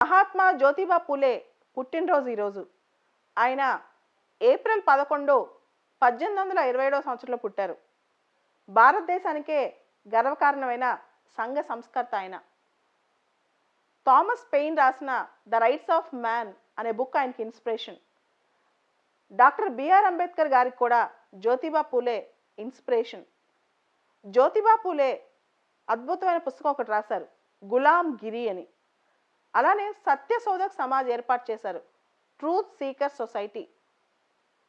మహాత్మా జ్యోతిబా పూలే పుట్టినరోజు ఈరోజు. ఆయన ఏప్రిల్ 11, 1827 సంవత్సరంలో పుట్టారు. భారతదేశానికే గర్వకారణమైన సంఘ సంస్కర్త ఆయన. థామస్ పెయిన్ రాసిన ద రైట్స్ ఆఫ్ మ్యాన్ అనే బుక్ ఆయనకి ఇన్స్పిరేషన్. డాక్టర్ బిఆర్ అంబేద్కర్ గారికి కూడా జ్యోతిబా పూలే ఇన్స్పిరేషన్. జ్యోతిబా పూలే అద్భుతమైన పుస్తకం ఒకటి రాశారు, గులాం గిరి అని. అలానే సత్యశోధక్ సమాజ్ ఏర్పాటు చేశారు, truth seeker society.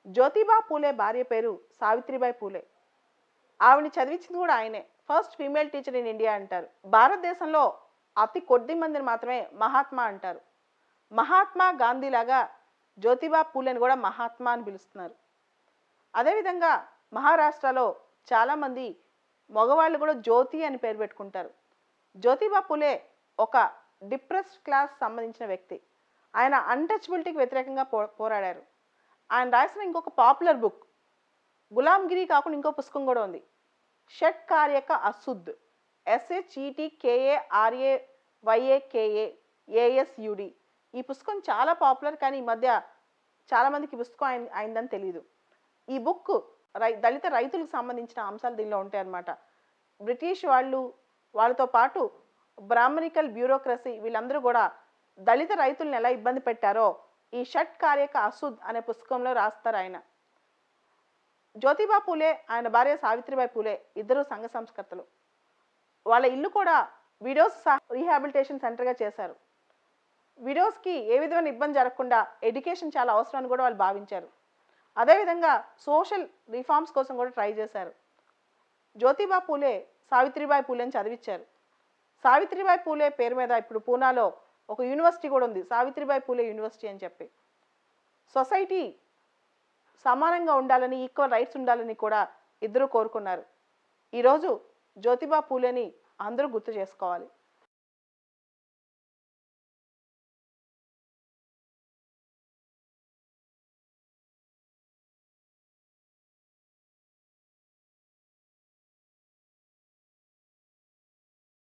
Jyotiba Phule భార్య పేరు సావిత్రిబాయి పూలే. ఆవిడని చదివించింది కూడా ఆయనే. First female teacher in India అంటారు. భారతదేశంలో అతి కొద్ది మందిని మాత్రమే మహాత్మా అంటారు. మహాత్మా గాంధీ లాగా జ్యోతిబా పూలేని కూడా మహాత్మా అని పిలుస్తున్నారు. అదేవిధంగా మహారాష్ట్రలో చాలామంది మగవాళ్ళు కూడా జ్యోతి అని పేరు పెట్టుకుంటారు. జ్యోతిబా పూలే ఒక డిప్రెస్డ్ క్లాస్ సంబంధించిన వ్యక్తి. ఆయన అన్టచబిలిటీకి వ్యతిరేకంగా పోరాడారు. ఆయన రాసిన ఇంకొక పాపులర్ బుక్ గులాంగిరి కాకుండా ఇంకో పుస్తకం కూడా ఉంది, షట్ కార్యక అశుద్ధ్, SHETKARAYAKAASUD. ఈ పుస్తకం చాలా పాపులర్, కానీ ఈ మధ్య చాలామందికి ఈ పుస్తకం అయిందని తెలియదు. ఈ బుక్ దళిత రైతులకు సంబంధించిన అంశాలు దీనిలో ఉంటాయి అన్నమాట. బ్రిటిష్ వాళ్ళతో పాటు బ్రాహ్మణికల్ బ్యూరోక్రసీ వీళ్ళందరూ కూడా దళిత రైతులను ఎలా ఇబ్బంది పెట్టారో ఈ షట్ కార్యక అశుద్ధ్ అనే పుస్తకంలో రాస్తారు ఆయన. జ్యోతిబా పూలే, ఆయన భార్య సావిత్రిబాయి పూలే ఇద్దరు సంఘ సంస్కర్తలు. వాళ్ళ ఇల్లు కూడా విడోస్ రీహాబిలిటేషన్ సెంటర్గా చేశారు. విడోస్కి ఏ విధమైన ఇబ్బంది జరగకుండా ఎడ్యుకేషన్ చాలా అవసరాన్ని కూడా వాళ్ళు భావించారు. అదేవిధంగా సోషల్ రిఫార్మ్స్ కోసం కూడా ట్రై చేశారు. జ్యోతిబా పూలే సావిత్రిబాయి పూలేని చదివించారు. సావిత్రిబాయి పూలే పేరు మీద ఇప్పుడు పూనాలో ఒక యూనివర్సిటీ కూడా ఉంది, సావిత్రిబాయి పూలే యూనివర్సిటీ అని చెప్పి. సొసైటీ సమానంగా ఉండాలని, ఈక్వల్ రైట్స్ ఉండాలని కూడా ఇద్దరు కోరుకున్నారు. ఈరోజు జ్యోతిబా పూలేని అందరూ గుర్తు చేసుకోవాలి.